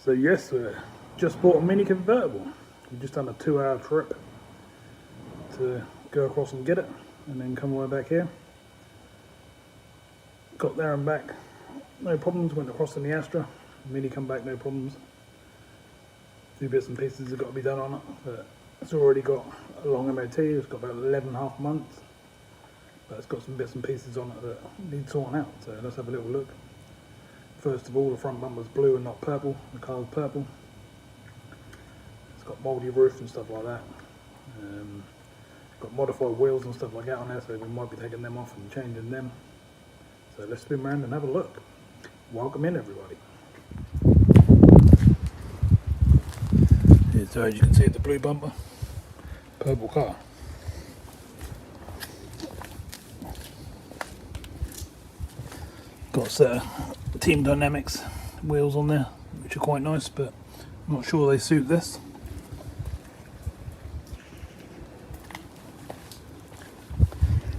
So yes, we just bought a Mini Convertible. We've just done a 2-hour trip to go across and get it, and then come all the way back here. Got there and back, no problems. Went across in the Astra. Mini come back, no problems. A few bits and pieces have got to be done on it, but it's already got a long MOT. It's got about 11.5 months, but it's got some bits and pieces on it that need sorting out. So let's have a little look. First of all, the front bumper's blue and not purple. The car's purple. It's got mouldy roof and stuff like that. Got modified wheels and stuff like that on there, so we might be taking them off and changing them. So let's spin around and have a look. Welcome in, everybody. Yeah, so as you can see, the blue bumper, purple car. Got a set of Team Dynamics wheels on there, which are quite nice, but I'm not sure they suit this.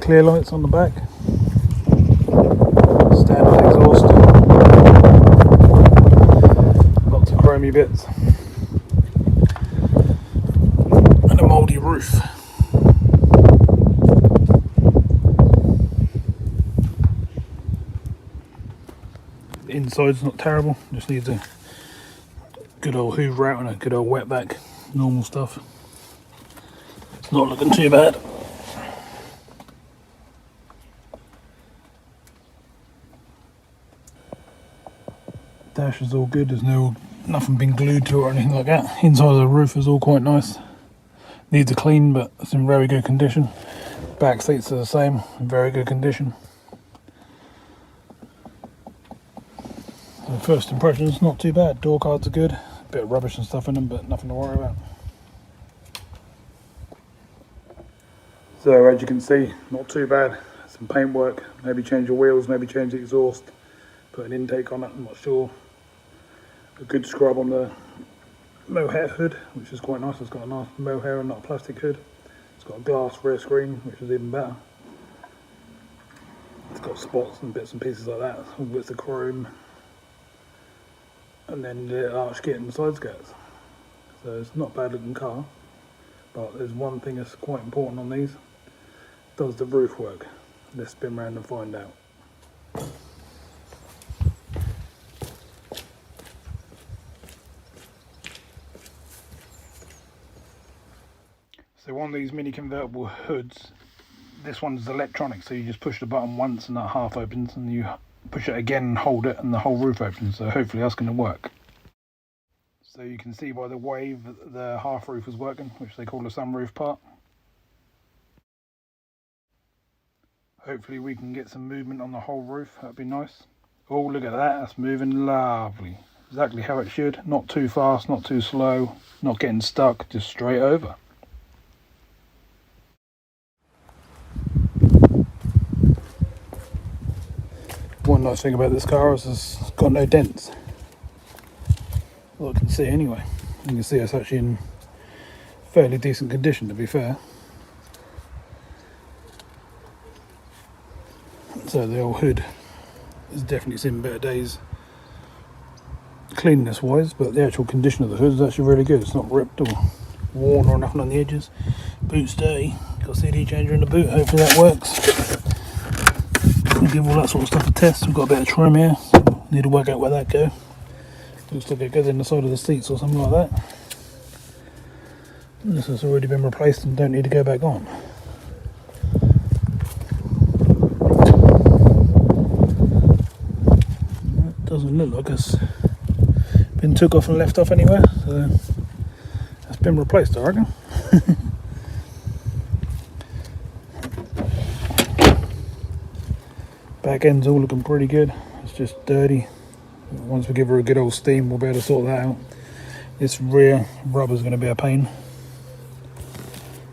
Clear lights on the back. Standard exhaust. Lots of chromey bits. And a mouldy roof. The inside's not terrible, just needs a good old hoover out and a good old wetback. Normal stuff. It's not looking too bad. Dash is all good, there's nothing been glued to it or anything like that. Inside of the roof is all quite nice. Needs a clean, but it's in very good condition. Back seats are the same, in very good condition. So first impressions, not too bad. Door cards are good. A bit of rubbish and stuff in them, but nothing to worry about. So as you can see, not too bad. Some paint work, maybe change the wheels, maybe change the exhaust. Put an intake on it, I'm not sure. A good scrub on the mohair hood, which is quite nice. It's got a nice mohair and not a plastic hood. It's got a glass rear screen, which is even better. It's got spots and bits and pieces like that, all bits of chrome. And then the arch kit and the side skirts. So it's not a bad looking car, but there's one thing that's quite important on these. Does the roof work? Let's spin around and find out. So one of these Mini Convertible hoods, this one's electronic, so you just push the button once and that half opens, and you push it again and hold it and the whole roof opens, so hopefully that's going to work. So you can see by the wave that the half roof is working, which they call the sunroof part. Hopefully we can get some movement on the whole roof, that'd be nice. Oh, look at that, that's moving lovely. Exactly how it should, not too fast, not too slow, not getting stuck, just straight over. One nice thing about this car is it's got no dents. Well, I can see anyway. You can see it's actually in fairly decent condition, to be fair. So the old hood has definitely seen better days cleanness wise, but the actual condition of the hood is actually really good. It's not ripped or worn or nothing on the edges. Boot's dirty. Got a CD changer in the boot, hopefully that works. We'll give all that sort of stuff a test. We've got a bit of trim here, so need to work out where that goes. Looks like it goes in the side of the seats or something like that. This has already been replaced and don't need to go back on. It doesn't look like it's been took off and left off anywhere, so it's been replaced, I reckon. Back end's all looking pretty good. It's just dirty. Once we give her a good old steam, we'll be able to sort that out. This rear rubber's going to be a pain,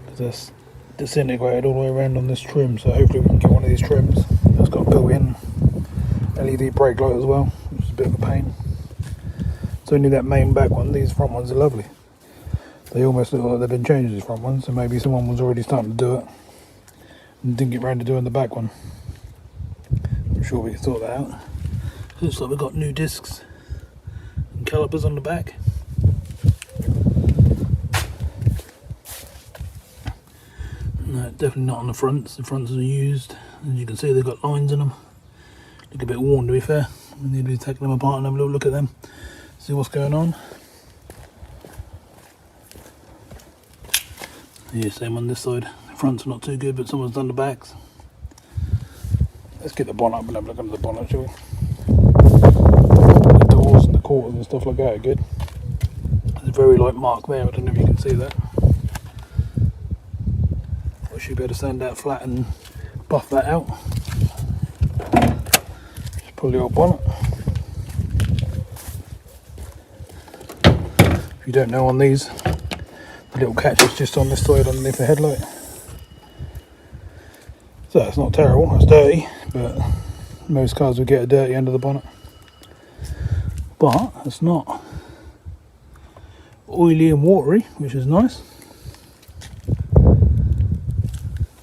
because that's disintegrated all the way around on this trim. So hopefully we can get one of these trims that's got a built-in LED brake light as well, which is a bit of a pain. It's only that main back one. These front ones are lovely. They almost look like they've been changed, these front ones, so maybe someone was already starting to do it and didn't get round to doing the back one. I'm sure we can sort that out. Looks like we've got new discs and calipers on the back. No, definitely not on the fronts. The fronts are used. As you can see, they've got lines in them. Look a bit worn, to be fair. We need to take them apart and have a little look at them. See what's going on. Yeah, same on this side. The fronts are not too good, but someone's done the backs. Let's get the bonnet up and have a look under the bonnet, shall we? The doors and the quarters and stuff like that are good. There's a very light mark there, I don't know if you can see that. I should be able to stand that flat and buff that out. Just pull the old bonnet. If you don't know, on these, the little catch is just on this side underneath the headlight. So it's not terrible, it's dirty, but most cars will get a dirty under the bonnet. But it's not oily and watery, which is nice.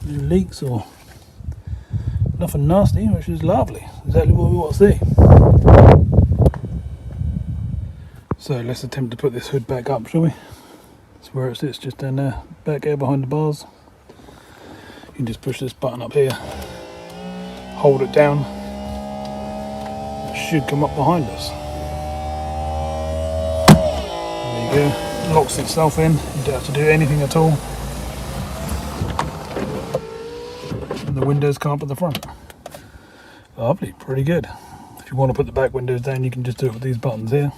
No leaks or nothing nasty, which is lovely. Exactly what we want to see. So let's attempt to put this hood back up, shall we? That's where it sits, just down there, back here behind the bars. You can just push this button up here, hold it down. It should come up behind us. There you go. Locks itself in. You don't have to do anything at all. And the windows come up at the front. Lovely, pretty good. If you want to put the back windows down, you can just do it with these buttons here.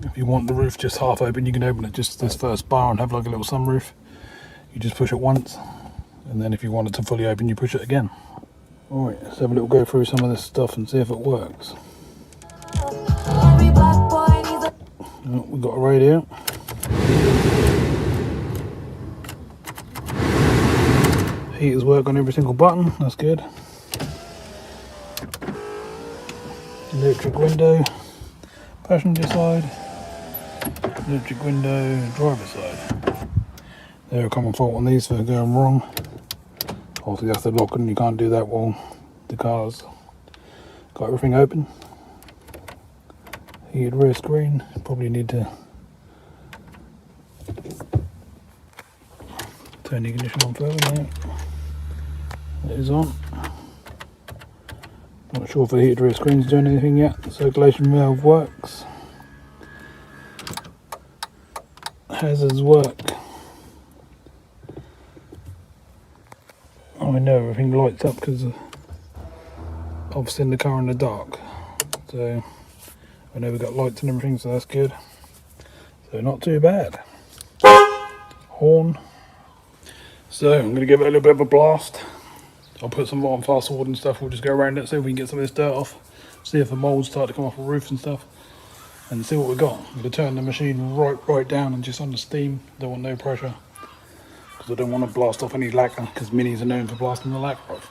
If you want the roof just half open, you can open it just this first bar and have like a little sunroof. You just push it once, and then if you want it to fully open, you push it again. Alright, let's have a little go through some of this stuff and see if it works. Oh, we've got a radio. Heaters work on every single button, that's good. Electric window, passenger side, electric window, driver side. They're a common fault on these for going wrong. Obviously that's the lock, and you can't do that while the car's got everything open. Heated rear screen, probably need to turn the ignition on further now. It is on. Not sure if the heated rear screen's doing anything yet. The circulation valve works. Hazards work. I know everything lights up because I've seen the car in the dark. So I know we've got lights and everything, so that's good. So not too bad. Horn. So I'm going to give it a little bit of a blast. I'll put some on fast forward and stuff. We'll just go around it, see if we can get some of this dirt off. See if the molds start to come off the roof and stuff. And see what we've got. I'm going to turn the machine right down and just on the steam. Don't want no pressure. Because I don't want to blast off any lacquer, because Minis are known for blasting the lacquer off.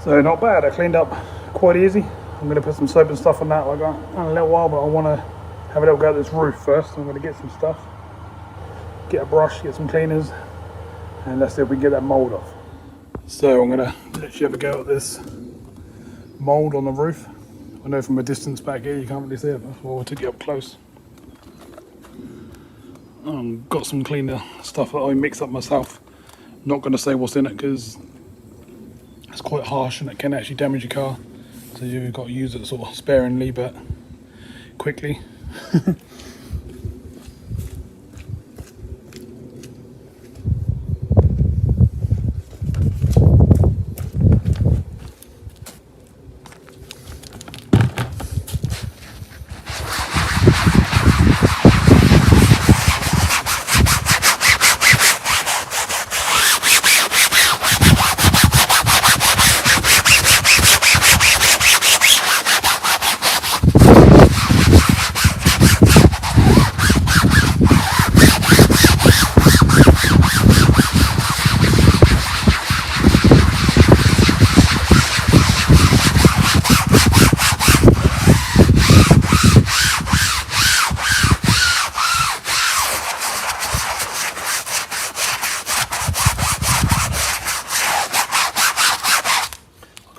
So not bad, I cleaned up quite easy. I'm going to put some soap and stuff on that like that in a little while, but I want to have a little go at this roof first. I'm going to get some stuff, get a brush, get some cleaners, and let's see if we can get that mould off. So I'm going to literally have a go at this mould on the roof. I know from a distance back here you can't really see it, but that's why I took it up close. Got some cleaner stuff that I mixed up myself. Not going to say what's in it because it's quite harsh and it can actually damage your car. So you've got to use it sort of sparingly but quickly.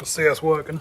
See us working.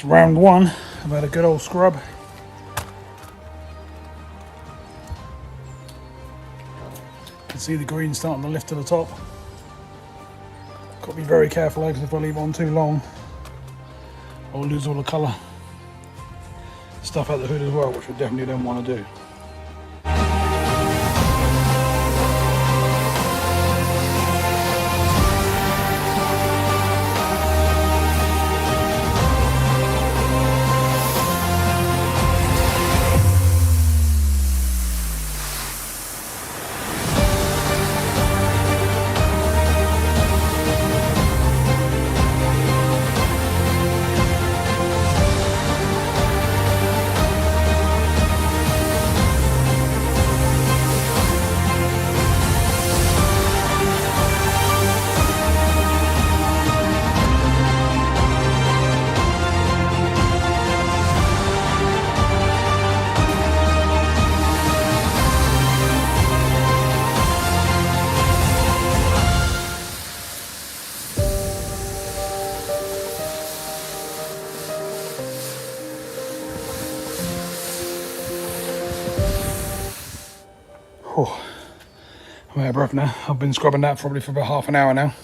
Round one, I've had a good old scrub. You can see the green starting to lift to the top. Got to be very careful because if I leave it on too long, I'll lose all the colour. Stuff out the hood as well, which I definitely don't want to do. Oh, I'm out of breath now. I've been scrubbing that probably for about half an hour now.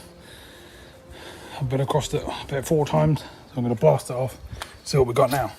I've been across it about 4 times, so I'm going to blast it off, see what we got now.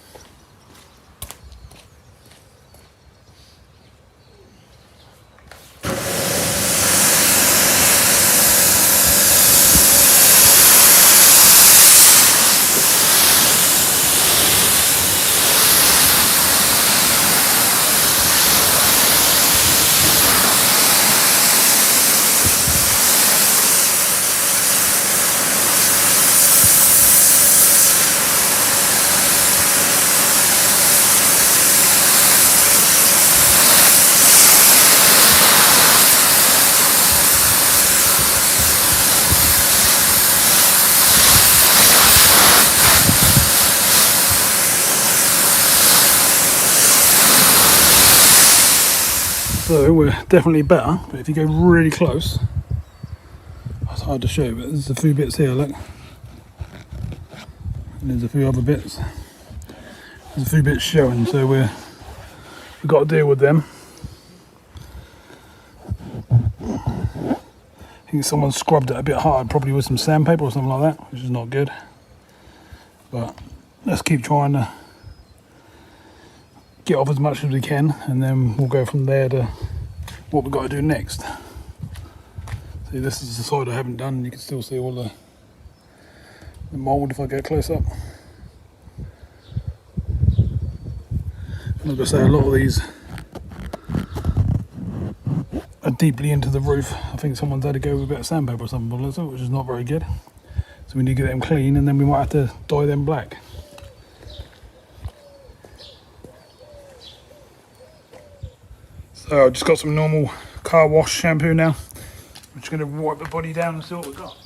So we're definitely better, but if you go really close, it's hard to show, but there's a few bits here, look. And there's a few other bits. There's a few bits showing, so we've got to deal with them. think someone scrubbed it a bit hard, probably with some sandpaper or something like that, which is not good. But let's keep trying to get off as much as we can, and then we'll go from there to what we've got to do next. See, this is the side I haven't done. You can still see all the mould if I get close up. Like I say, a lot of these are deeply into the roof. I think someone's had to go with a bit of sandpaper or something, which is not very good. So we need to get them clean, and then we might have to dye them black. So I've just got some normal car wash shampoo now. I'm just going to wipe the body down and see what we've got.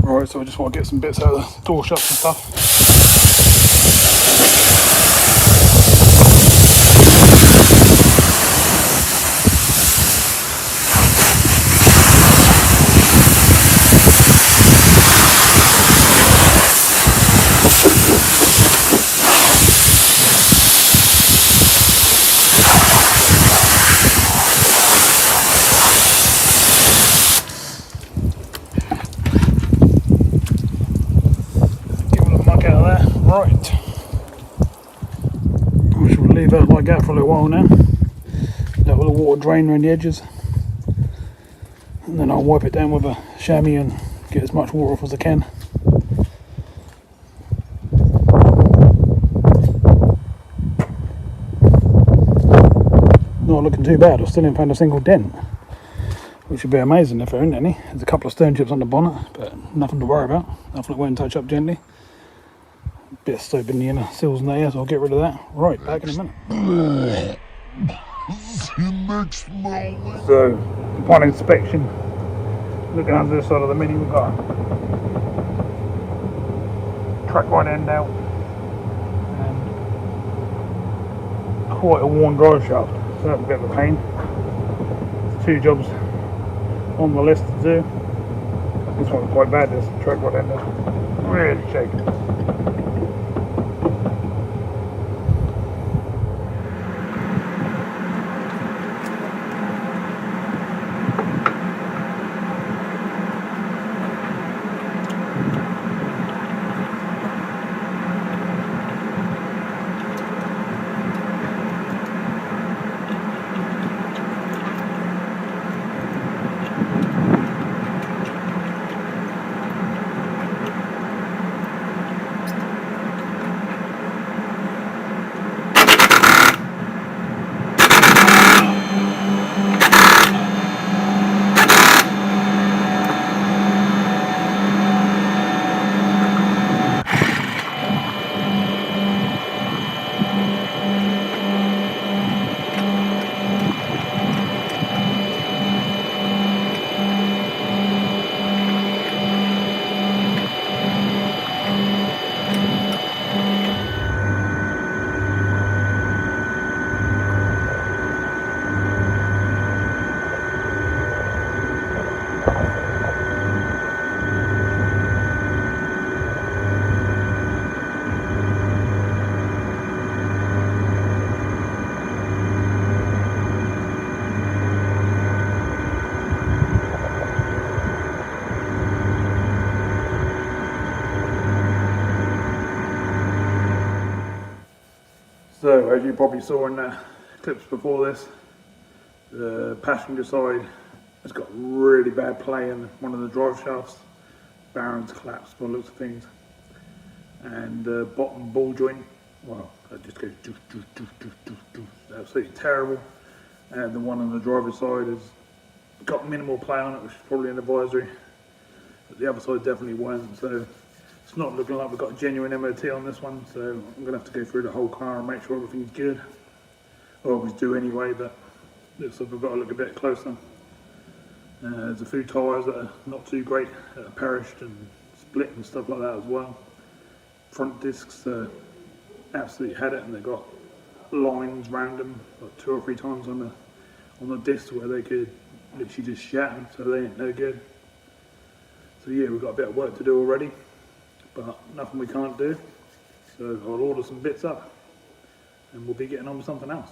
Right, so I just want to get some bits out of the door shuts and stuff. Right, I shall leave that like that for a little while now. Let all the water drain around the edges, and then I'll wipe it down with a chamois and get as much water off as I can. Not looking too bad. I still haven't found a single dent, which would be amazing if there isn't any. There's a couple of stone chips on the bonnet, but nothing to worry about. Nothing that won't touch up gently. Bit of soap in the inner sills and there, so I'll get rid of that. Right, back in a minute. So, upon inspection, looking under the side of the Mini, we've got track right end out and quite a worn drive shaft, so that's a bit of a pain. There's 2 jobs on the list to do. This one's quite bad, this track right end is really shaking. So as you probably saw in the clips before this, the passenger side has got really bad play in one of the drive shafts. Barons collapsed by the looks of things, and the bottom ball joint, well, that just goes doof, doof, doof, doof, doof, doof. Absolutely terrible. And the one on the driver's side has got minimal play on it, which is probably an advisory, but the other side definitely weren't. So it's not looking like we've got a genuine MOT on this one, so I'm going to have to go through the whole car and make sure everything's good. I always do anyway, but looks like I've got to look a bit closer. There's a few tyres that are not too great, that are perished and split and stuff like that as well. Front discs absolutely had it, and they've got lines round them like 2 or 3 times on the discs where they could literally just shatter, so they ain't no good. So yeah, we've got a bit of work to do already, but nothing we can't do. So I'll order some bits up and we'll be getting on with something else.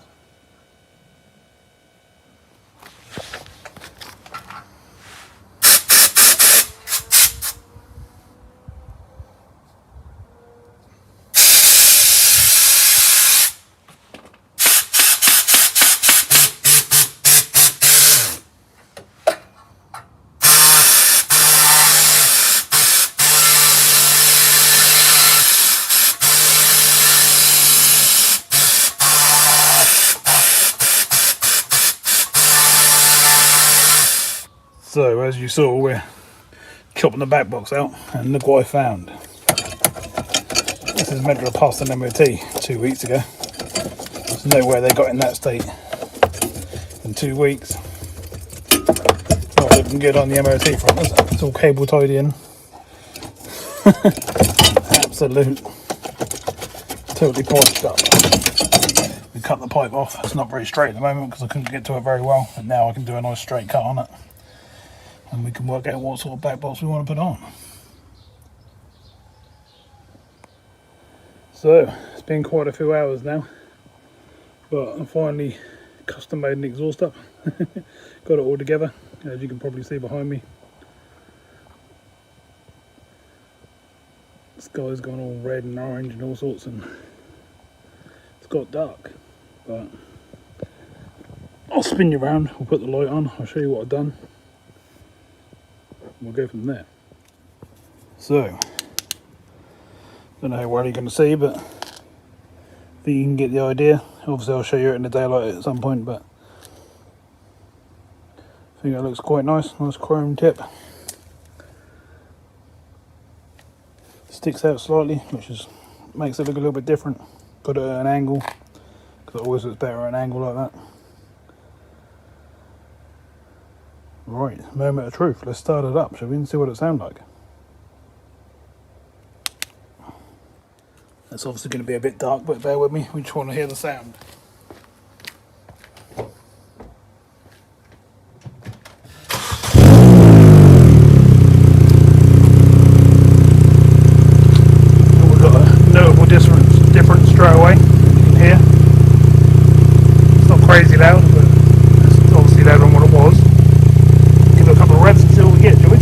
So as you saw, we're chopping the back box out, and look what I found. This is meant to have passed an MOT 2 weeks ago. There's no way they got in that state in 2 weeks. Not looking good on the MOT front, is it? It's all cable tied in. Absolute. Totally polished up. We cut the pipe off. It's not very straight at the moment because I couldn't get to it very well, and now I can do a nice straight cut on it. And we can work out what sort of back box we want to put on. So it's been quite a few hours now, but I finally custom made an exhaust up. Got it all together, as you can probably see behind me. The sky's gone all red and orange and all sorts, and it's got dark, but I'll spin you around, we'll put the light on, I'll show you what I've done. We'll go from there. So, don't know how well you're going to see, but I think you can get the idea. Obviously I'll show you it in the daylight at some point, but I think it looks quite nice. Nice chrome tip. Sticks out slightly, which makes it look a little bit different. Put it at an angle, because it always looks better at an angle like that. Right, moment of truth. Let's start it up, shall we, and see what it sounds like. It's obviously going to be a bit dark, but bear with me. We just want to hear the sound. We've got a notable difference straight away. You can hear. It's not crazy loud, but it's obviously louder than what it was. Give it a couple of revs and see what we get, shall we?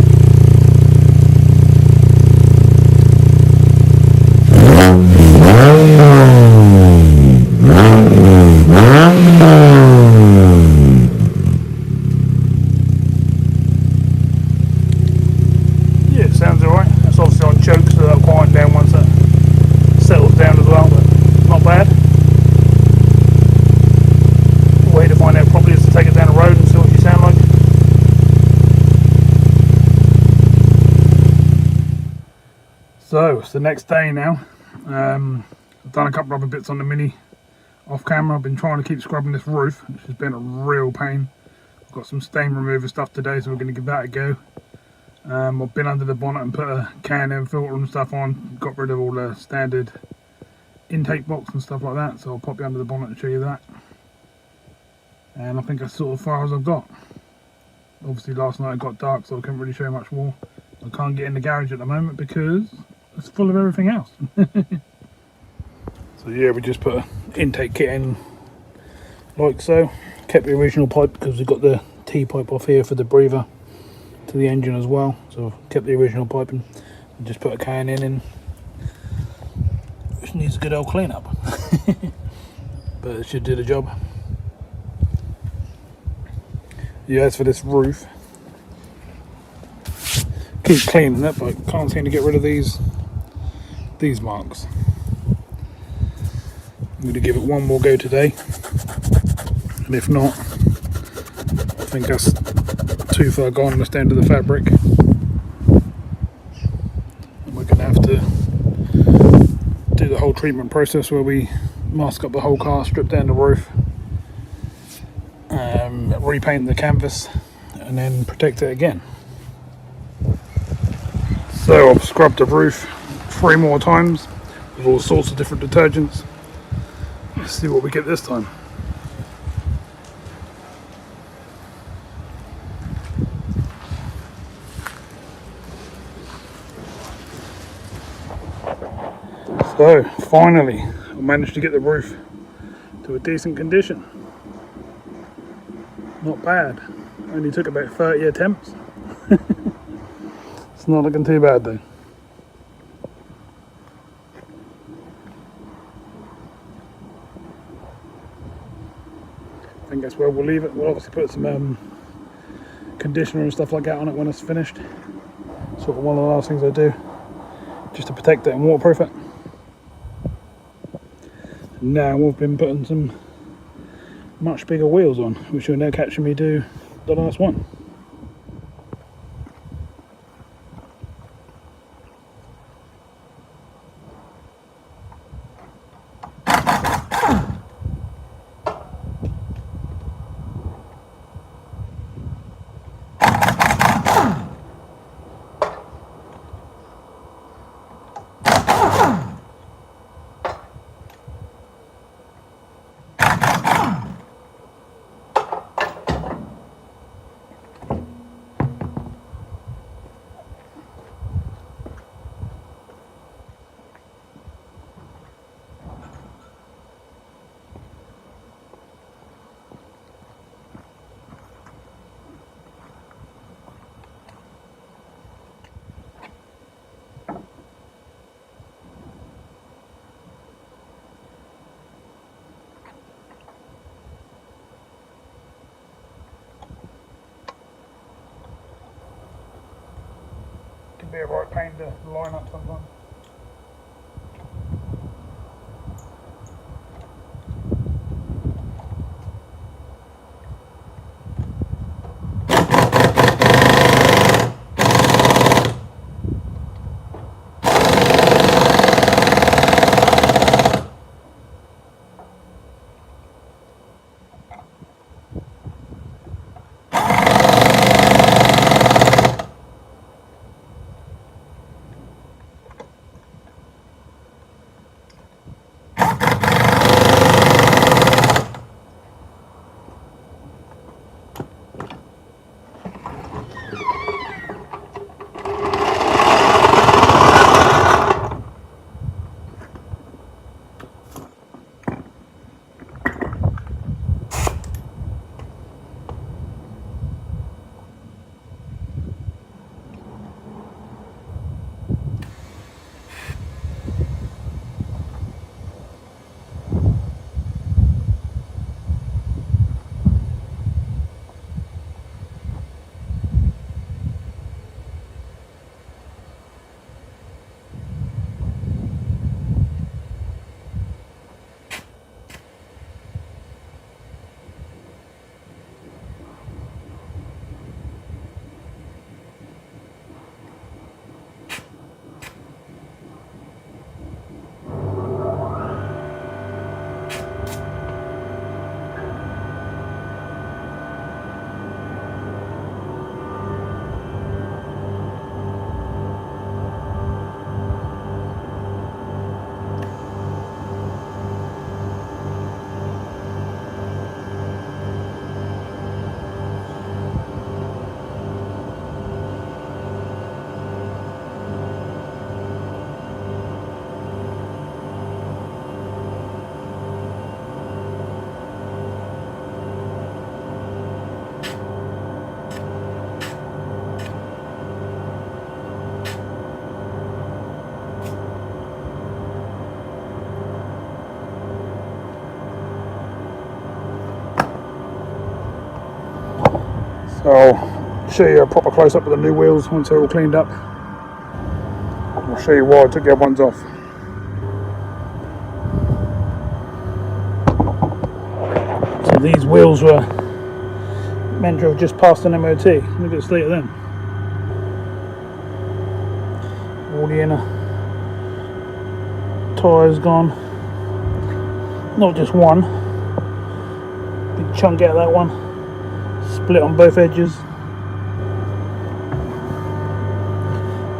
Yeah, it sounds alright. That's obviously on choke, so that'll quiet down once that settles down as well, but not bad. The way to find out probably is to take it down the road and see what you sound like. So it's the next day now. I've done a couple of other bits on the Mini off camera. I've been trying to keep scrubbing this roof, which has been a real pain. I've got some stain remover stuff today, so we're going to give that a go. I've been under the bonnet and put a K&M filter and stuff on. Got rid of all the standard intake box and stuff like that, so I'll pop you under the bonnet and show you that. And I think that's sort of as far as I've got. Obviously last night it got dark, so I couldn't really show you much more. I can't get in the garage at the moment because it's full of everything else. So yeah, we just put an intake kit in like so. Kept the original pipe because we've got the T-pipe off here for the breather to the engine as well. So kept the original piping and just put a K&N in, which needs a good old clean up. but it should do the job. Yeah, as for this roof, keep cleaning it, but can't seem to get rid of these marks. I'm going to give it one more go today, and if not, I think that's too far gone. That's down to the fabric, and we're going to have to do the whole treatment process where we mask up the whole car, strip down the roof, repaint the canvas, and then protect it again. So I've scrubbed the roof 3 more times with all sorts of different detergents. Let's see what we get this time. So finally I managed to get the roof to a decent condition. Not bad. Only took about 30 attempts. It's not looking too bad though. I think that's where we'll leave it. We'll obviously put some conditioner and stuff like that on it when it's finished. Sort of one of the last things I do, just to protect it and waterproof it. Now we've been putting some much bigger wheels on, which you're now catching me do the last one. Can be a right pain to line up sometimes. So I'll show you a proper close up of the new wheels once they're all cleaned up. I'll show you why I took the other ones off. So these wheels were meant to have just passed an MOT. Look at the state of them. All the inner tyres gone. Not just one. Big chunk out of that one. Split on both edges.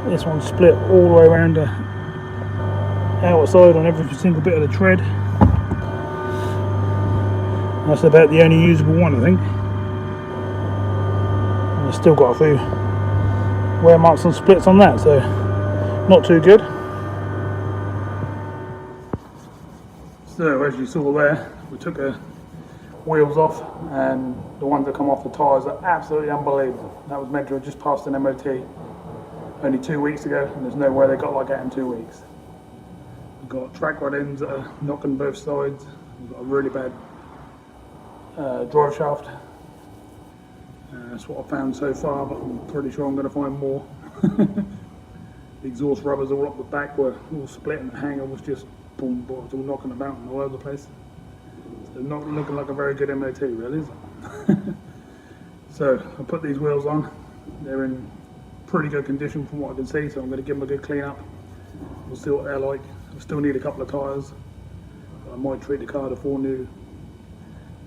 This one split all the way around the outside on every single bit of the tread. That's about the only usable one, I think. And I've still got a few wear marks and splits on that, so not too good. So as you saw there, we took the wheels off, and the ones that come off the tyres are absolutely unbelievable. That was meant to have just passed an MOT only 2 weeks ago, and there's no way they got like that in 2 weeks. We've got track rod ends that are knocking both sides. We've got a really bad drive shaft. That's what I found so far, but I'm pretty sure I'm going to find more. The exhaust rubbers all up the back were all split, and the hanger was just boom, boom, it's all knocking about and all over the place. So not looking like a very good MOT, really, is it? So I put these wheels on. They're in pretty good condition from what I can see, so I'm going to give them a good clean up. We'll see what they're like. I still need a couple of tyres. I might treat the car to 4 new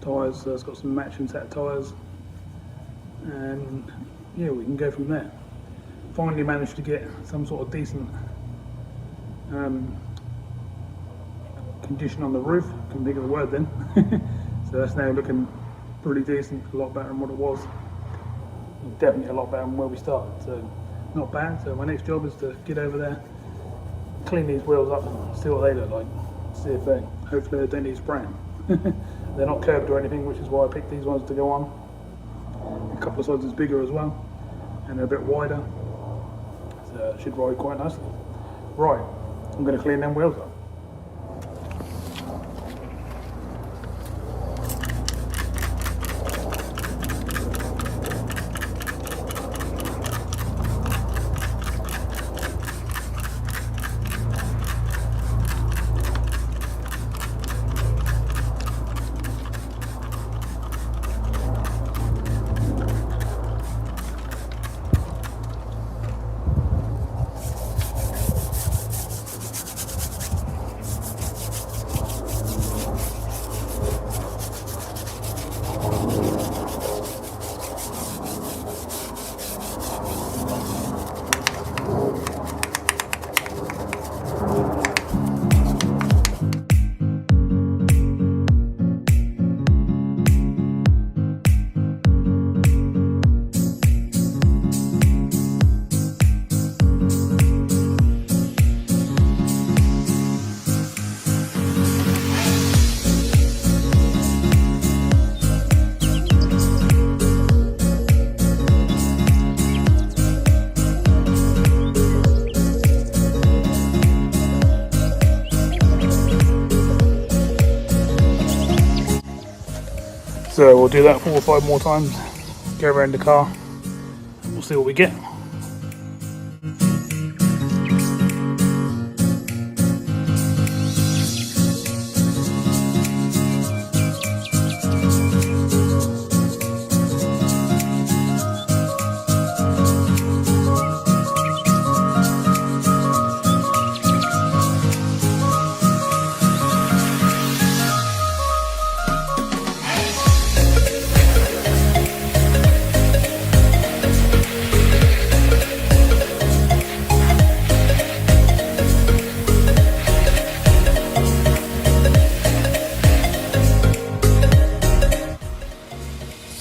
tyres, so it's got some matching set of tyres, and yeah, we can go from there. Finally managed to get some sort of decent condition on the roof. Couldn't think of the word then. So that's now looking pretty decent, a lot better than what it was. Definitely a lot better than where we started, so not bad. So my next job is to get over there, clean these wheels up and see what they look like. See if they, hopefully they don't need spraying. They're not curved or anything, which is why I picked these ones to go on. A couple of sizes bigger as well, and they're a bit wider, so it should ride quite nicely. Right, I'm going to clean them wheels up. So we'll do that 4 or 5 more times, go around the car, and we'll see what we get.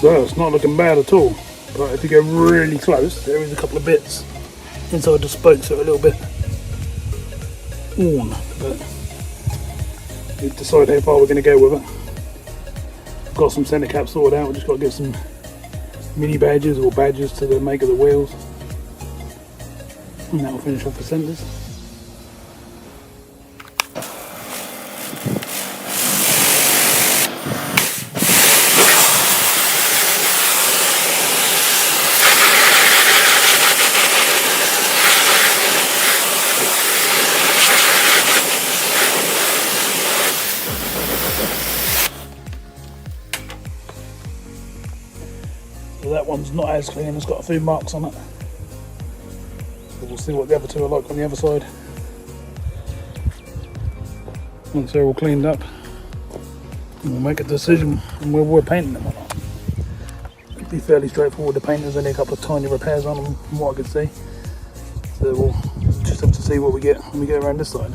So it's not looking bad at all, but if you go really close, there is a couple of bits inside the spokes that are a little bit worn, but we decide how far we're going to go with it. Got some centre caps sorted out, we've just got to get some mini badges or badges to the make of the wheels, and that will finish off the centres. one's not as clean, it's got a few marks on it. So we'll see what the other two are like on the other side. Once they're all cleaned up, we'll make a decision on whether we're painting them or not. It'll be fairly straightforward to paint. There's only a couple of tiny repairs on them from what I could see. So we'll just have to see what we get when we get around this side.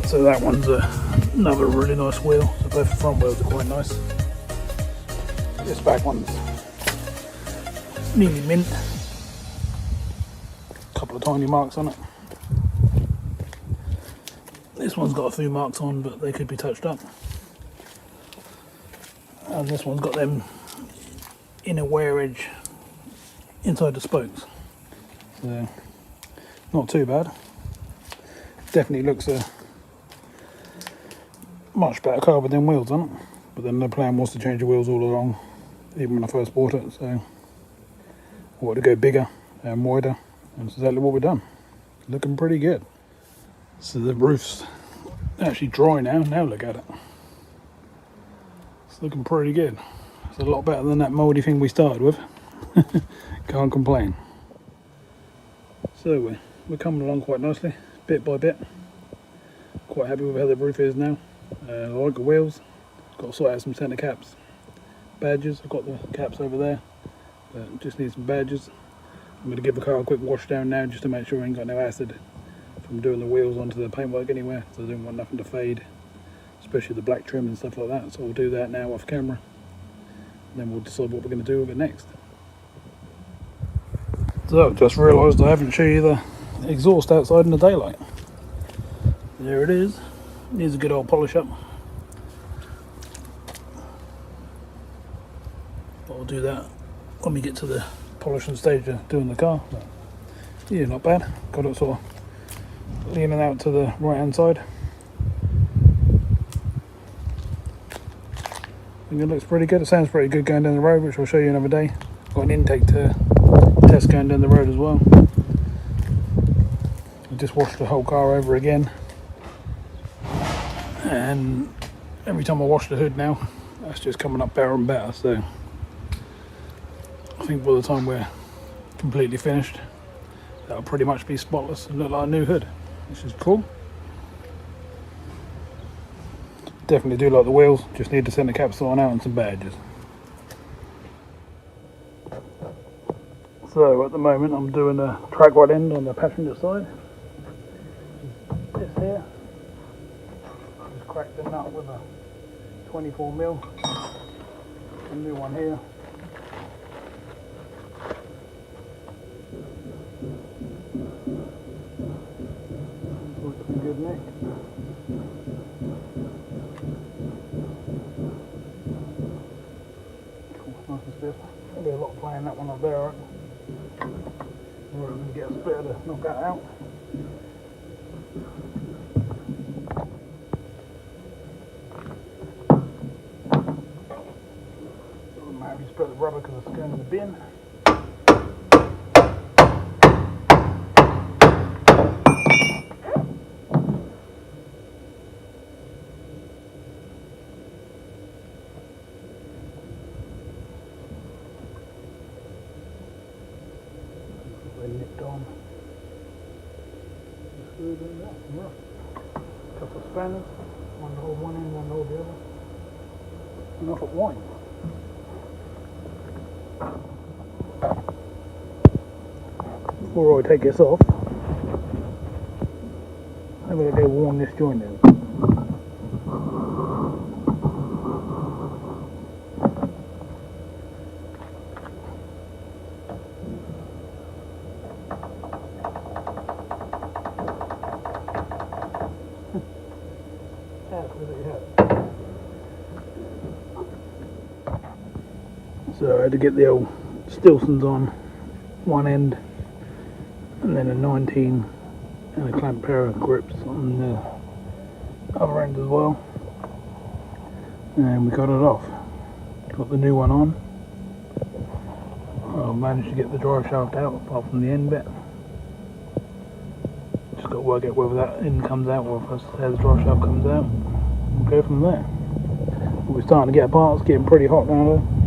So that one's another really nice wheel. So both the front wheels are quite nice. This back one's nearly mint. A couple of tiny marks on it. This one's got a few marks on, but they could be touched up. And this one's got them inner wear edge inside the spokes. So not too bad. Definitely looks a much better car with them wheels on it, but then the plan was to change the wheels all along, even when I first bought it, so I wanted to go bigger and wider, and that's exactly what we've done. Looking pretty good. So the roof's actually dry now. Now look at it. It's looking pretty good. It's a lot better than that mouldy thing we started with. Can't complain. So we're coming along quite nicely, bit by bit. Quite happy with how the roof is now. I like the wheels. Got to sort out some centre caps, badges. I've got the caps over there, but just need some badges. I'm going to give the car a quick wash down now just to make sure I ain't got no acid from doing the wheels onto the paintwork anywhere, so I don't want nothing to fade, especially the black trim and stuff like that. So we'll do that now off camera, and then we'll decide what we're going to do with it next. So just realised I haven't shown you the exhaust outside in the daylight. There it is. Needs a good old polish up. I'll do that when we get to the polishing stage of doing the car. But yeah, not bad. Got it sort of leaning out to the right hand side. I think it looks pretty good. It sounds pretty good going down the road, which I'll show you another day. Got an intake to test going down the road as well. I just washed the whole car over again. And every time I wash the hood now, that's just coming up better and better. So I think by the time we're completely finished, that'll pretty much be spotless and look like a new hood, which is cool. Definitely do like the wheels, just need to send the caps on out and some badges. So at the moment I'm doing a track rod end on the passenger side. This here. Cracked the nut with a 24mm, a new one here. Looks some good nick. Cool, nice and stiff. There'll be a lot of playing that one up there, right? We're going to get a splitter to knock that out. Maybe spread the rubber because it's going in the bin. They nipped on. A couple of spanners, one to hold one end, one to hold the other. And off at wine. before I take this off, I'm going to go warm this joint in. So I had to get the old Stilsons on one end, and then a 19 and a clamp pair of grips on the other end as well, and we got it off. Got the new one on. I managed to get the drive shaft out apart from the end bit. Just got to work out whether that end comes out or if the drive shaft comes out. We'll go from there. We're starting to get apart. It's getting pretty hot now though.